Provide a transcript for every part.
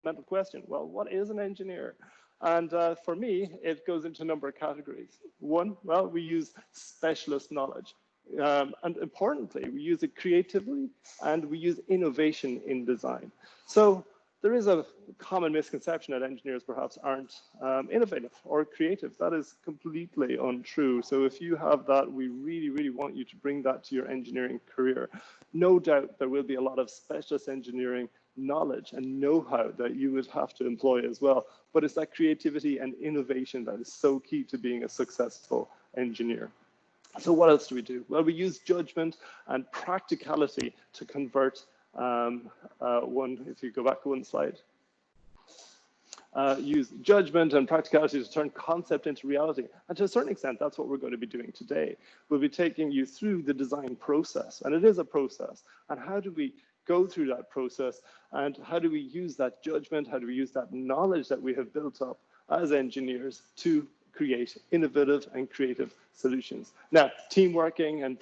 fundamental question. Well, what is an engineer? And for me, it goes into a number of categories. One, well, we use specialist knowledge. And importantly, we use it creatively and we use innovation in design. So there is a common misconception that engineers perhaps aren't innovative or creative. That is completely untrue. So if you have that, we really, really want you to bring that to your engineering career. No doubt there will be a lot of specialist engineering knowledge and know-how that you would have to employ as well. But it's that creativity and innovation that is so key to being a successful engineer. So what else do we do? Well, we use judgment and practicality to convert if you go back one slide. Use judgment and practicality to turn concept into reality. And to a certain extent, that's what we're going to be doing today. We'll be taking you through the design process, and it is a process. And how do we go through that process, and how do we use that judgment, how do we use that knowledge that we have built up as engineers to create innovative and creative solutions. Now, team working and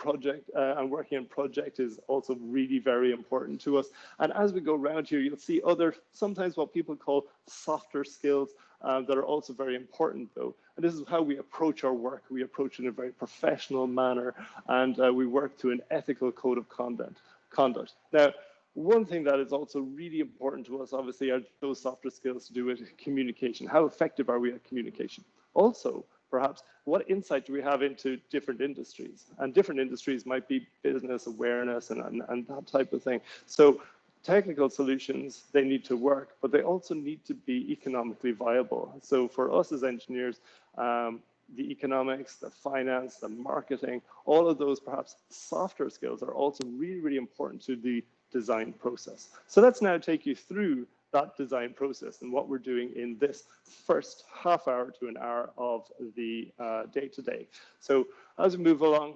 working in project is also really very important to us. And as we go around here, you'll see other, sometimes what people call softer skills that are also very important though. And this is how we approach our work. We approach it in a very professional manner, and we work to an ethical code of conduct. Now, one thing that is also really important to us, obviously, are those softer skills to do with communication. How effective are we at communication? Also, perhaps, what insight do we have into different industries? And different industries might be business awareness and that type of thing. So technical solutions, they need to work, but they also need to be economically viable. So for us as engineers, the economics, the finance, the marketing, all of those perhaps softer skills are also really, really important to the design process. So let's now take you through that design process and what we're doing in this first half hour to an hour of the day today. So as we move along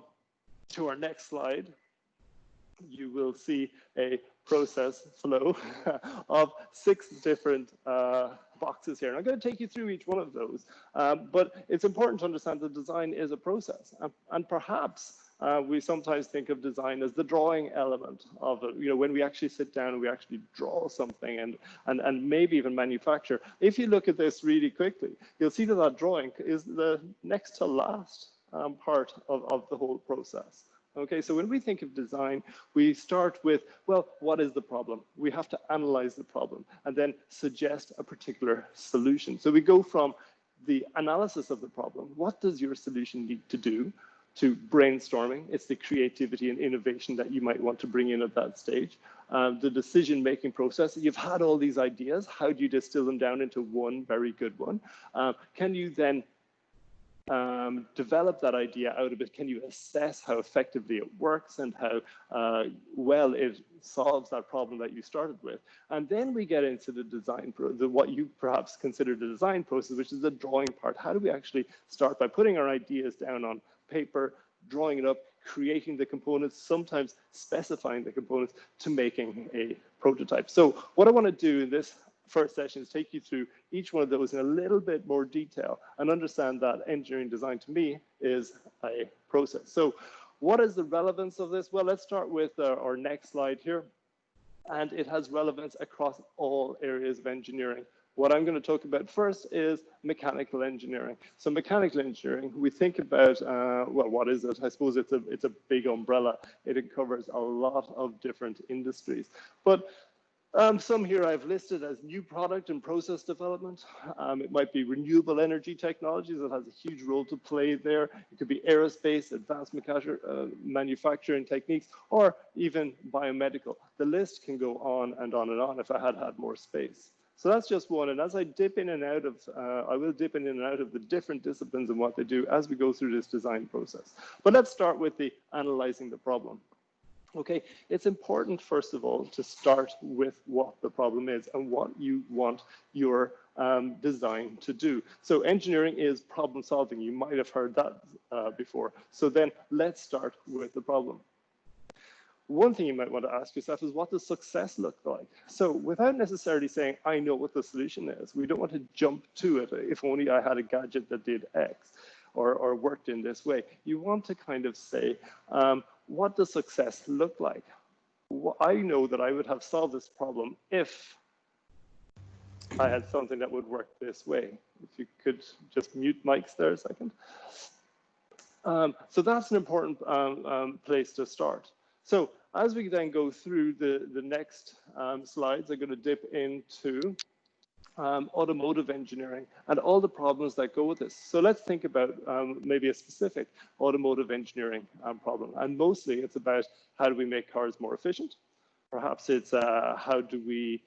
to our next slide, you will see a process flow of 6 different boxes here. And I'm going to take you through each one of those. But it's important to understand that design is a process. And perhaps we sometimes think of design as the drawing element of it. You know, when we actually sit down and we actually draw something and maybe even manufacture. If you look at this really quickly, you'll see that that drawing is the next to last part of the whole process. Okay, so when we think of design, we start with, well, what is the problem? We have to analyze the problem and then suggest a particular solution. So we go from the analysis of the problem, what does your solution need to do, to brainstorming. It's the creativity and innovation that you might want to bring in at that stage. The decision-making process, you've had all these ideas, how do you distill them down into one very good one? Can you then develop that idea out of it? Can you assess how effectively it works and how well it solves that problem that you started with? And then we get into the design, what you perhaps consider the design process, which is the drawing part. How do we actually start by putting our ideas down on paper, drawing it up, creating the components, sometimes specifying the components to making a prototype. So what I want to do in this first session is take you through each one of those in a little bit more detail and understand that engineering design to me is a process. So what is the relevance of this? Well, let's start with our next slide here. And it has relevance across all areas of engineering. What I'm going to talk about first is mechanical engineering. So mechanical engineering, we think about, well, what is it? I suppose it's a big umbrella. It covers a lot of different industries. But some here I've listed as new product and process development. It might be renewable energy technologies that has a huge role to play there. It could be aerospace, advanced manufacturing techniques, or even biomedical. The list can go on and on and on if I had had more space. So that's just one. And as I dip in and out of, I will dip in and out of the different disciplines and what they do as we go through this design process. But let's start with the analyzing the problem. Okay, it's important, first of all, to start with what the problem is and what you want your design to do. So engineering is problem solving. You might have heard that before. So then let's start with the problem. One thing you might want to ask yourself is, what does success look like? So without necessarily saying, I know what the solution is, we don't want to jump to it. If only I had a gadget that did X or worked in this way. You want to kind of say, what does success look like? Well, I know that I would have solved this problem if I had something that would work this way. If you could just mute mics there a second. So that's an important place to start. So as we then go through the next slides, I'm going to dip into automotive engineering and all the problems that go with this. So let's think about maybe a specific automotive engineering problem. And mostly it's about how do we make cars more efficient? Perhaps it's how do we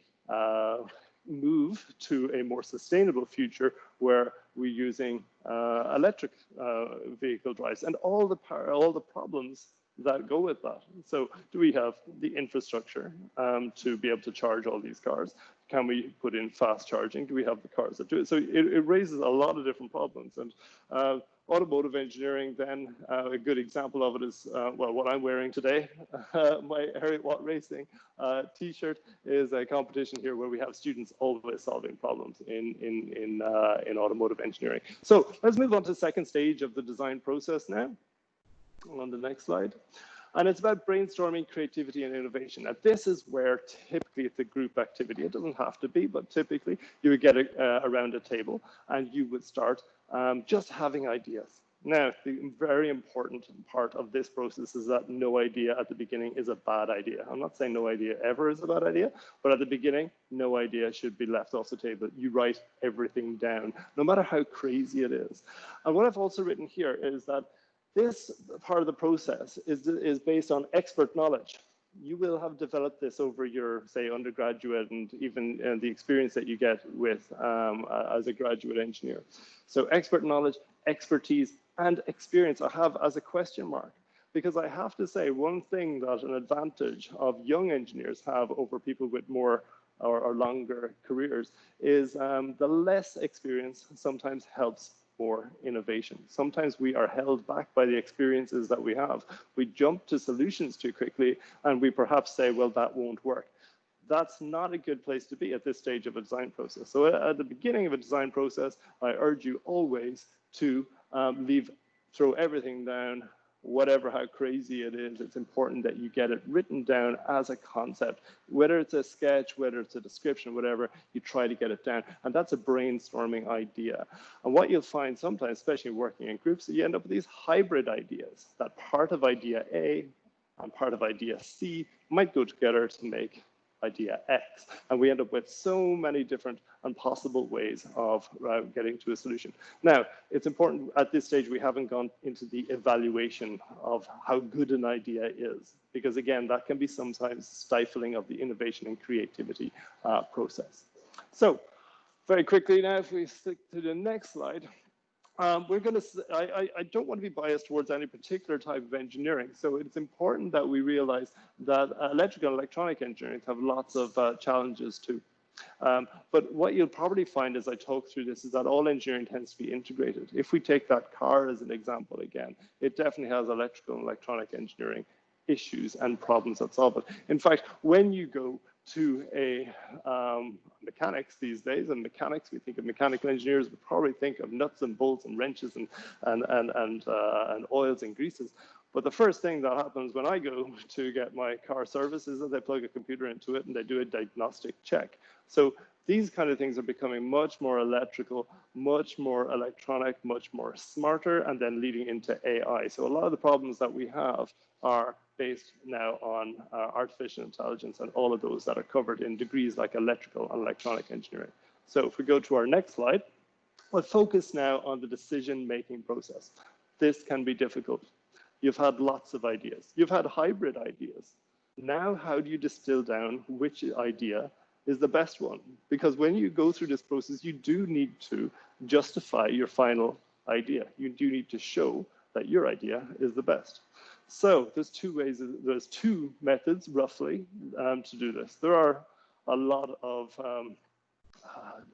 move to a more sustainable future where we're using electric vehicle drives and all the problems that go with that. So do we have the infrastructure to be able to charge all these cars? Can we put in fast charging? Do we have the cars that do it? So it raises a lot of different problems. And automotive engineering, then a good example of it is, well, what I'm wearing today. My Heriot-Watt Racing t-shirt is a competition here where we have students always solving problems in automotive engineering. So let's move on to the second stage of the design process now. On the next slide. And it's about brainstorming, creativity, and innovation. And this is where typically it's a group activity. It doesn't have to be, but typically you would get around a table and you would start just having ideas. Now, the very important part of this process is that no idea at the beginning is a bad idea. I'm not saying no idea ever is a bad idea, but at the beginning, no idea should be left off the table. You write everything down, no matter how crazy it is. And what I've also written here is that this part of the process is based on expert knowledge. You will have developed this over your, say, undergraduate and even the experience that you get with as a graduate engineer. So expert knowledge, expertise, and experience I have as a question mark. Because I have to say, one thing that an advantage of young engineers have over people with more or longer careers is the less experience sometimes helps for innovation. Sometimes we are held back by the experiences that we have. We jump to solutions too quickly and we perhaps say, well, that won't work. That's not a good place to be at this stage of a design process. So at the beginning of a design process, I urge you always to throw everything down, whatever how crazy it is. It's important that you get it written down as a concept, whether it's a sketch, whether it's a description, whatever, you try to get it down. And that's a brainstorming idea. And what you'll find sometimes, especially working in groups, you end up with these hybrid ideas, that part of idea A and part of idea C might go together to make idea X. And we end up with so many different and possible ways of getting to a solution. Now, it's important at this stage, we haven't gone into the evaluation of how good an idea is, because again, that can be sometimes stifling of the innovation and creativity process. So very quickly now, if we stick to the next slide, we're going to, I don't want to be biased towards any particular type of engineering. So it's important that we realize that electrical and electronic engineering have lots of challenges too. But what you'll probably find as I talk through this is that all engineering tends to be integrated. If we take that car as an example again, it definitely has electrical and electronic engineering issues and problems that solve it. In fact, when you go to a mechanics these days, and mechanics, we think of mechanical engineers, we probably think of nuts and bolts and wrenches and oils and greases. But the first thing that happens when I go to get my car serviced is that they plug a computer into it and they do a diagnostic check. So these kind of things are becoming much more electrical, much more electronic, much more smarter, and then leading into AI. So a lot of the problems that we have are based now on artificial intelligence and all of those that are covered in degrees like electrical and electronic engineering. So if we go to our next slide, we'll focus now on the decision-making process. This can be difficult. You've had lots of ideas. You've had hybrid ideas. Now, how do you distill down which idea is the best one? Because when you go through this process, you do need to justify your final idea. You do need to show that your idea is the best. So there's two methods roughly to do this. There are a lot of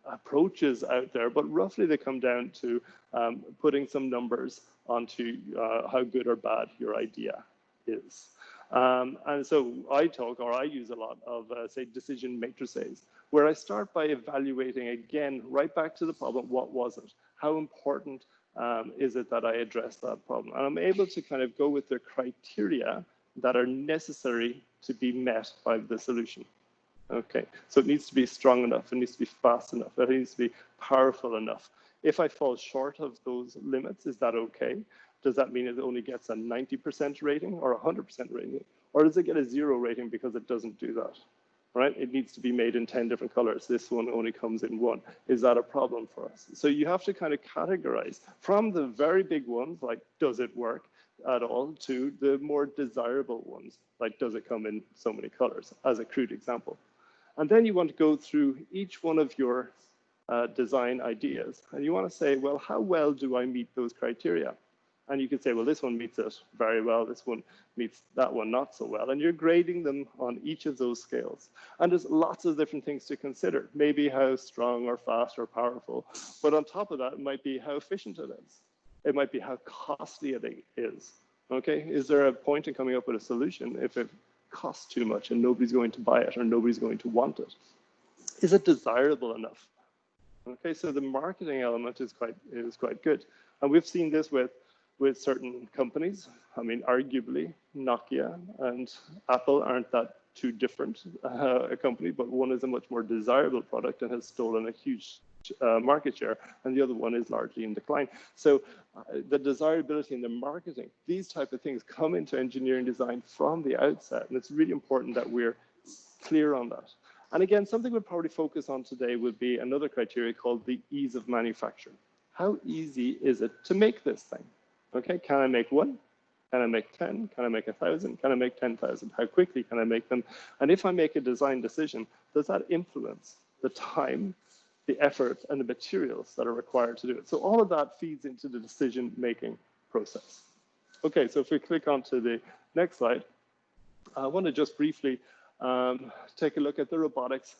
approaches out there, but roughly they come down to putting some numbers onto how good or bad your idea is. And so I use a lot of, say, decision matrices, where I start by evaluating, again, right back to the problem, what was it? How important is it that I address that problem? And I'm able to kind of go with the criteria that are necessary to be met by the solution. Okay, so it needs to be strong enough, it needs to be fast enough, it needs to be powerful enough. If I fall short of those limits, is that okay? Does that mean it only gets a 90% rating or a 100% rating? Or does it get a 0 rating because it doesn't do that? Right? It needs to be made in 10 different colors. This one only comes in 1. Is that a problem for us? So you have to kind of categorize from the very big ones, like does it work at all, to the more desirable ones, like does it come in so many colors, as a crude example. And then you want to go through each one of your design ideas, and you want to say, well, how well do I meet those criteria? And you could say, well, this one meets it very well, this one meets that one not so well, and you're grading them on each of those scales. And there's lots of different things to consider, maybe how strong or fast or powerful, but on top of that, it might be how efficient it is. It might be how costly it is. Okay, is there a point in coming up with a solution if it costs too much and nobody's going to buy it or nobody's going to want it? Is it desirable enough? Okay, so the marketing element is quite good. And we've seen this with certain companies. I mean, arguably, Nokia and Apple aren't that too different a company, but one is a much more desirable product and has stolen a huge market share, and the other one is largely in decline. So the desirability and the marketing, these type of things come into engineering design from the outset, and it's really important that we're clear on that. And again, something we'll probably focus on today would be another criteria called the ease of manufacture. How easy is it to make this thing? Okay, can I make 1? Can I make 10? Can I make 1,000? Can I make 10,000? How quickly can I make them? And if I make a design decision, does that influence the time, the effort, and the materials that are required to do it? So all of that feeds into the decision-making process. Okay, so if we click on to the next slide, I want to just briefly take a look at the robotics,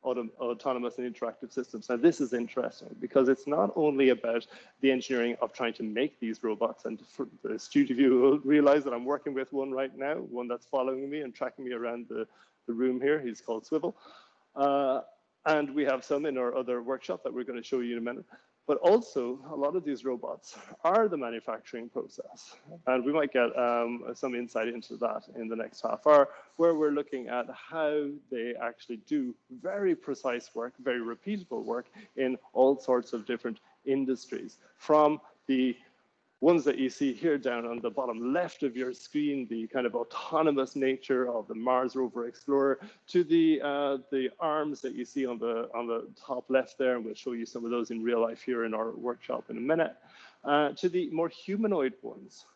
autonomous and interactive systems. Now, this is interesting because it's not only about the engineering of trying to make these robots, and for the astute of you will realize that I'm working with one right now, one that's following me and tracking me around the room here. He's called Swivel. And we have some in our other workshop that we're going to show you in a minute. But also, a lot of these robots are the manufacturing process. And we might get some insight into that in the next half hour, where we're looking at how they actually do very precise work, very repeatable work in all sorts of different industries, from the ones that you see here down on the bottom left of your screen, the kind of autonomous nature of the Mars Rover Explorer, to the arms that you see on the top left there, and we'll show you some of those in real life here in our workshop in a minute, to the more humanoid ones.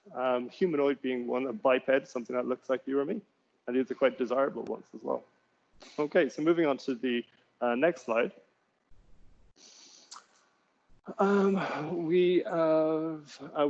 Humanoid being one, a biped, something that looks like you or me, and these are quite desirable ones as well. Okay, so moving on to the next slide. We're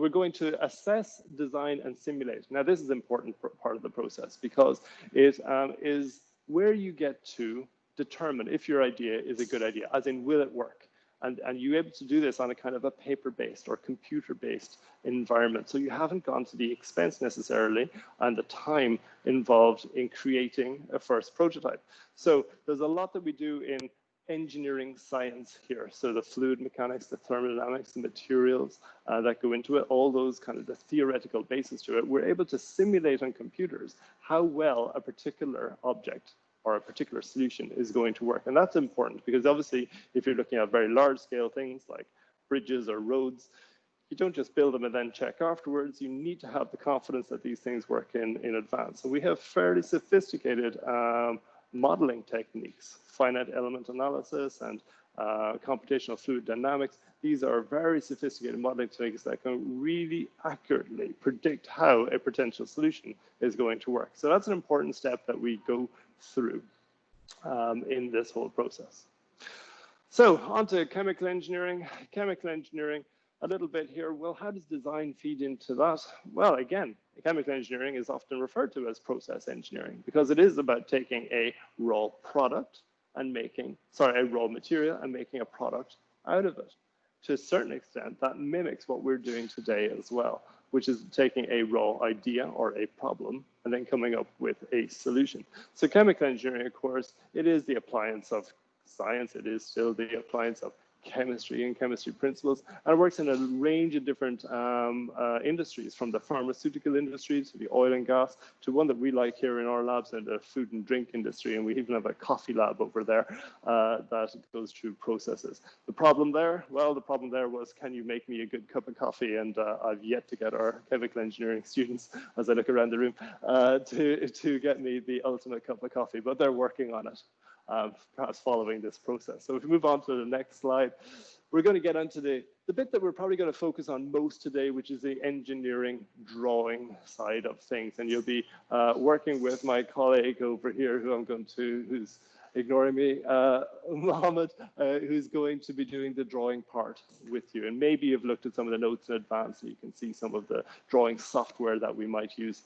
going to assess, design, and simulate. Now, this is an important part of the process because it is where you get to determine if your idea is a good idea, as in, will it work? And you're able to do this on a kind of a paper-based or computer-based environment. So you haven't gone to the expense necessarily and the time involved in creating a first prototype. So there's a lot that we do in engineering science here. So the fluid mechanics, the thermodynamics, the materials that go into it, all those kind of the theoretical basis to it, we're able to simulate on computers how well a particular object or a particular solution is going to work. And that's important because obviously if you're looking at very large scale things like bridges or roads, you don't just build them and then check afterwards. You need to have the confidence that these things work in advance. So we have fairly sophisticated modeling techniques, finite element analysis and computational fluid dynamics. These are very sophisticated modeling techniques that can really accurately predict how a potential solution is going to work. So that's an important step that we go through in this whole process. So on to chemical engineering. Chemical engineering, a little bit here. Well, how does design feed into that? Well, again, chemical engineering is often referred to as process engineering because it is about taking a raw product and making, sorry, a raw material and making a product out of it. To a certain extent, that mimics what we're doing today as well, which is taking a raw idea or a problem and then coming up with a solution. So chemical engineering, of course, it is the appliance of science. It is still the appliance of chemistry and chemistry principles, and it works in a range of different industries, from the pharmaceutical industry to the oil and gas to one that we like here in our labs in the food and drink industry, and we even have a coffee lab over there that goes through processes. The problem there, well, the problem there was, can you make me a good cup of coffee? And I've yet to get our chemical engineering students, as I look around the room, to get me the ultimate cup of coffee, but they're working on it. Perhaps following this process. So if we move on to the next slide, we're going to get into the bit that we're probably going to focus on most today, which is the engineering drawing side of things. And you'll be working with my colleague over here, who's ignoring me, Mohammed, who's going to be doing the drawing part with you. And maybe you've looked at some of the notes in advance, so you can see some of the drawing software that we might use.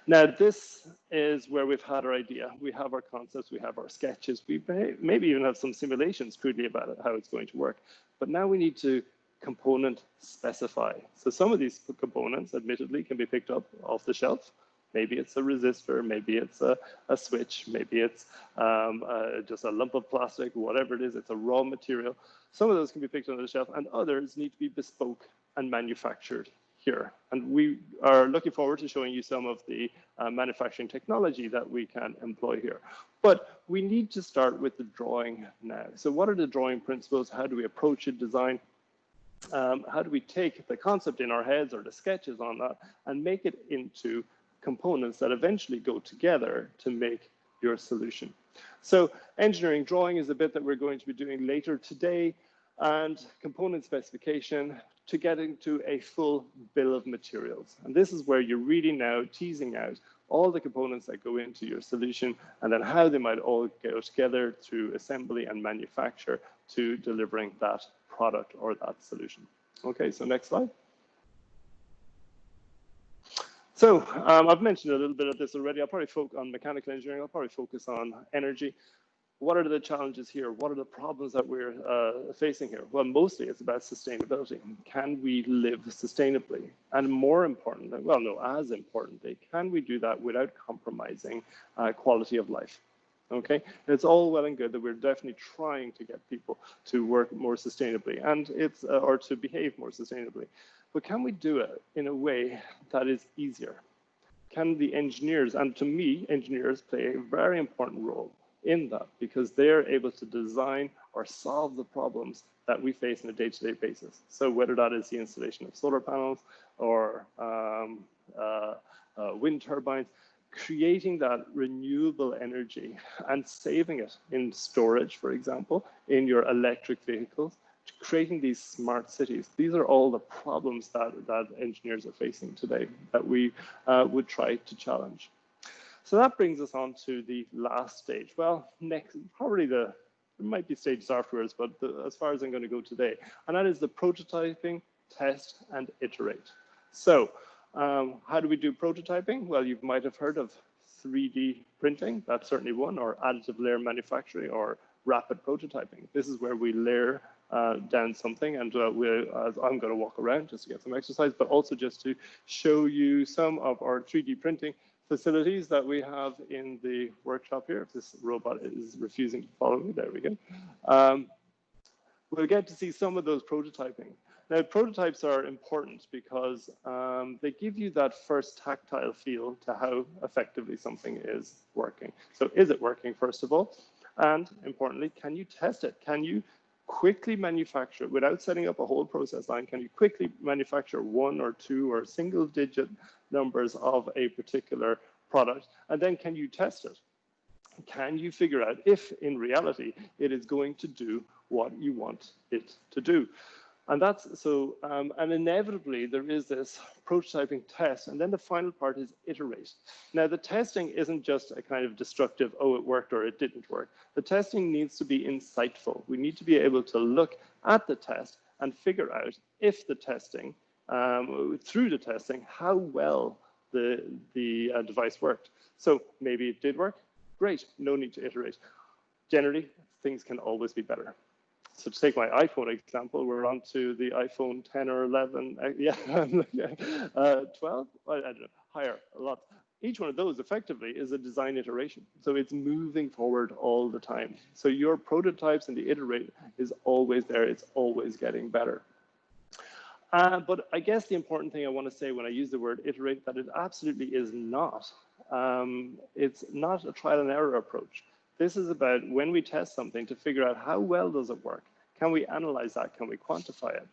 Now, this is where we've had our idea. We have our concepts, we have our sketches, we maybe even have some simulations crudely about it, how it's going to work. But now we need to component specify. So some of these components, admittedly, can be picked up off the shelf. Maybe it's a resistor, maybe it's a switch, maybe it's just a lump of plastic, whatever it is, it's a raw material. Some of those can be picked up on the shelf, and others need to be bespoke and manufactured here. And we are looking forward to showing you some of the manufacturing technology that we can employ here. But we need to start with the drawing now. So what are the drawing principles? How do we approach a design? How do we take the concept in our heads or the sketches on that and make it into components that eventually go together to make your solution? So engineering drawing is a bit that we're going to be doing later today, and component specification to get into a full bill of materials. And this is where you're really now teasing out all the components that go into your solution and then how they might all go together through assembly and manufacture to delivering that product or that solution. Okay, so next slide. So I've mentioned a little bit of this already. I'll probably focus on mechanical engineering. I'll probably focus on energy. What are the challenges here? What are the problems that we're facing here? Well, mostly it's about sustainability. Can we live sustainably? And more importantly, well, no, as importantly, can we do that without compromising quality of life? Okay, and it's all well and good that we're definitely trying to get people to work more sustainably and or to behave more sustainably. But can we do it in a way that is easier? Can the engineers, and to me, engineers play a very important role in that, because they're able to design or solve the problems that we face on a day-to-day basis. So whether that is the installation of solar panels or wind turbines, creating that renewable energy and saving it in storage, for example, in your electric vehicles, creating these smart cities. These are all the problems that engineers are facing today that we would try to challenge. So that brings us on to the last stage. Well, next, probably there might be stages afterwards, but as far as I'm going to go today, and that is the prototyping, test, and iterate. So how do we do prototyping? Well, you might have heard of 3D printing. That's certainly one, or additive layer manufacturing, or rapid prototyping. This is where we layer down something, and I'm going to walk around just to get some exercise, but also just to show you some of our 3D printing facilities that we have in the workshop here. If this robot is refusing to follow me, there we go. We'll get to see some of those prototyping. Now, prototypes are important because they give you that first tactile feel to how effectively something is working. So is it working, first of all? And importantly, can you test it? Can you quickly manufacture, without setting up a whole process line, can you quickly manufacture one or two or single digit numbers of a particular product? And then can you test it? Can you figure out if in reality it is going to do what you want it to do? And that's so, and inevitably there is this prototyping test, and then the final part is iterate. Now the testing isn't just a kind of destructive, oh, it worked or it didn't work. The testing needs to be insightful. We need to be able to look at the test and figure out if the testing, through the testing, how well the device worked. So maybe it did work, great, no need to iterate. Generally, things can always be better. So to take my iPhone example, we're on to the iPhone 10 or 11, 12, I don't know, higher, a lot. each one of those effectively is a design iteration. So it's moving forward all the time. So your prototypes and the iterate is always there. It's always getting better. But I guess the important thing I want to say when I use the word iterate, that it absolutely is not. It's not a trial and error approach. This is about when we test something to figure out how well does it work? Can we analyze that? Can we quantify it?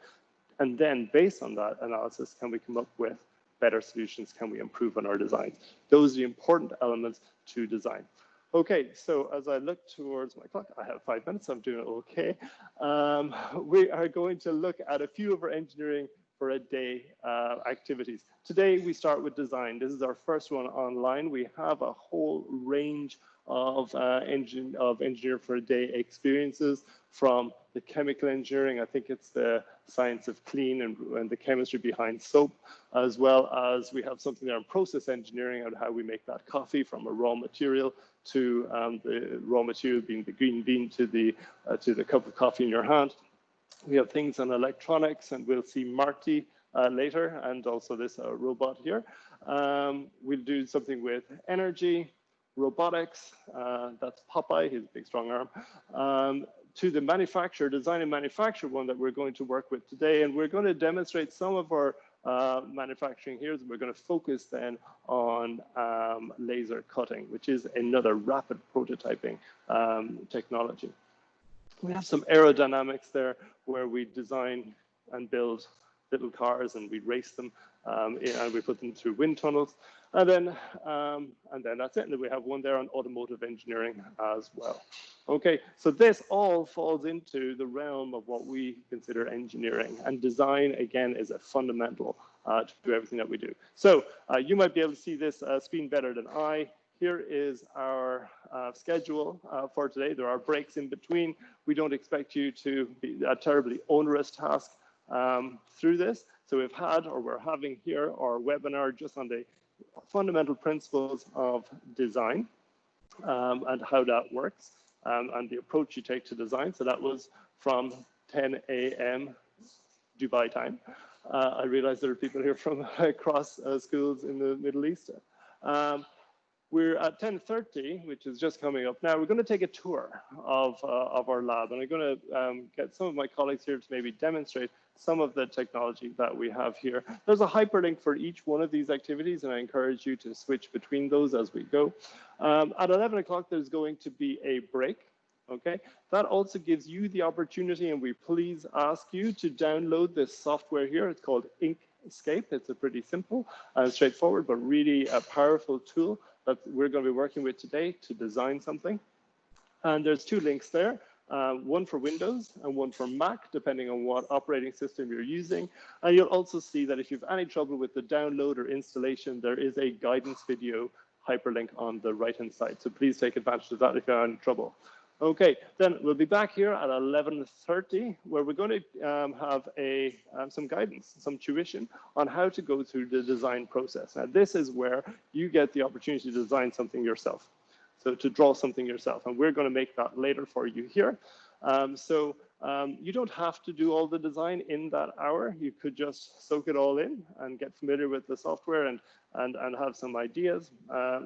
And then based on that analysis, can we come up with better solutions? Can we improve on our designs? Those are the important elements to design. Okay, so as I look towards my clock, I have 5 minutes, I'm doing okay. We are going to look at a few of our engineering for a day activities. Today we start with design. This is our first one online. We have a whole range of engineer for a day experiences, from the chemical engineering, I think it's the science of clean and the chemistry behind soap, as well as we have something there on process engineering and how we make that coffee from a raw material to the raw material being the green bean to the cup of coffee in your hand. We have things on electronics, and we'll see Marty later, and also this robot here. We'll do something with energy, robotics, that's Popeye, his big strong arm, to the manufacture, design and manufacture one that we're going to work with today. And we're going to demonstrate some of our manufacturing here. We're going to focus then on laser cutting, which is another rapid prototyping technology. We have some aerodynamics there where we design and build little cars and we race them and we put them through wind tunnels. And then that's it. And then we have one there on automotive engineering as well. Okay, so this all falls into the realm of what we consider engineering, and design again is a fundamental to do everything that we do. So you might be able to see this screen better than I. Here is our schedule for today. There are breaks in between. We don't expect you to be a terribly onerous task through this. So we're having here our webinar just on the fundamental principles of design and how that works and the approach you take to design. So that was from 10 a.m. Dubai time. I realize there are people here from across schools in the Middle East. We're at 10:30, which is just coming up now. We're going to take a tour of our lab, and I'm going to get some of my colleagues here to maybe demonstrate some of the technology that we have here. There's a hyperlink for each one of these activities, and I encourage you to switch between those as we go. At 11 o'clock, there's going to be a break. Okay, that also gives you the opportunity, and we please ask you to download this software here. It's called Inkscape. It's a pretty simple and straightforward, but really a powerful tool that we're going to be working with today to design something. And there's two links there, one for Windows and one for Mac, depending on what operating system you're using. And you'll also see that if you have any trouble with the download or installation, there is a guidance video hyperlink on the right-hand side. So please take advantage of that if you're in trouble. Okay, then we'll be back here at 11:30, where we're going to have some guidance, some tuition on how to go through the design process. Now, this is where you get the opportunity to design something yourself, so to draw something yourself, and we're going to make that later for you here. You don't have to do all the design in that hour. You could just soak it all in and get familiar with the software and have some ideas.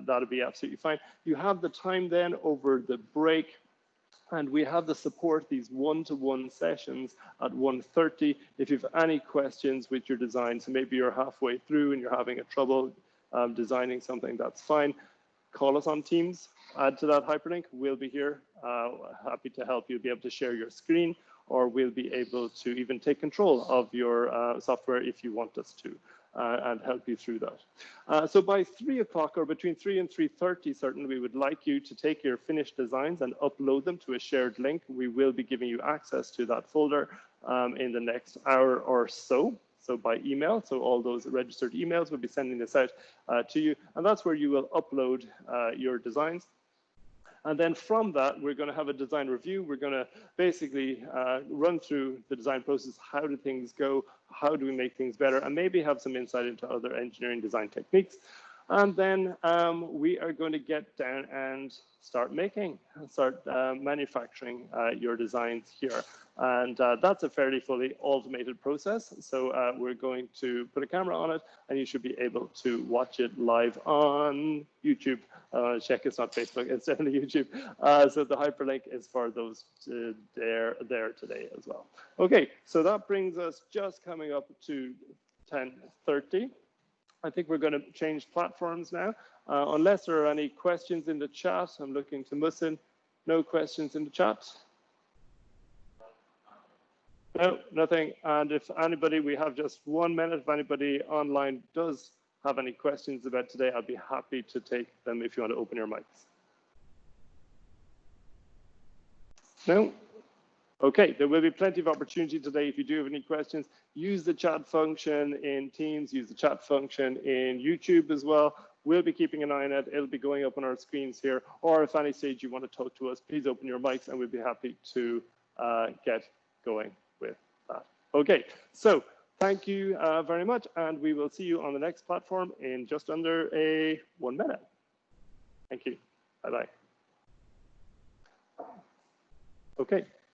That'll be absolutely fine. You have the time then over the break. And we have the support, these one-to-one sessions at 1:30. If you have any questions with your design, so maybe you're halfway through and you're having a trouble designing something, that's fine. Call us on Teams, add to that hyperlink. We'll be here, happy to help you be able to share your screen, or we'll be able to even take control of your software if you want us to. And help you through that. So by 3 o'clock, or between 3 and 3:30, certainly we would like you to take your finished designs and upload them to a shared link. We will be giving you access to that folder in the next hour or so. So by email, so all those registered emails, we'll be sending this out to you. And that's where you will upload your designs. And then from that, we're going to have a design review. We're going to basically run through the design process. How do things go? How do we make things better? And maybe have some insight into other engineering design techniques. And then we are going to get down and start manufacturing your designs here. And that's a fairly fully automated process. So we're going to put a camera on it, and you should be able to watch it live on YouTube. Check it's not Facebook, it's definitely YouTube. So the hyperlink is for those there today as well. Okay, so that brings us just coming up to 10:30. I think we're going to change platforms now. Unless there are any questions in the chat, I'm looking to Musin. No questions in the chat? No, nothing. And if anybody, we have just 1 minute. If anybody online does have any questions about today, I'd be happy to take them if you want to open your mics. No? Okay, there will be plenty of opportunity today. If you do have any questions, use the chat function in Teams, use the chat function in YouTube as well. We'll be keeping an eye on it. It'll be going up on our screens here. Or if any stage you want to talk to us, please open your mics and we'll be happy to get going with that. Okay, so thank you very much. And we will see you on the next platform in just under 1 minute. Thank you. Bye-bye. Okay.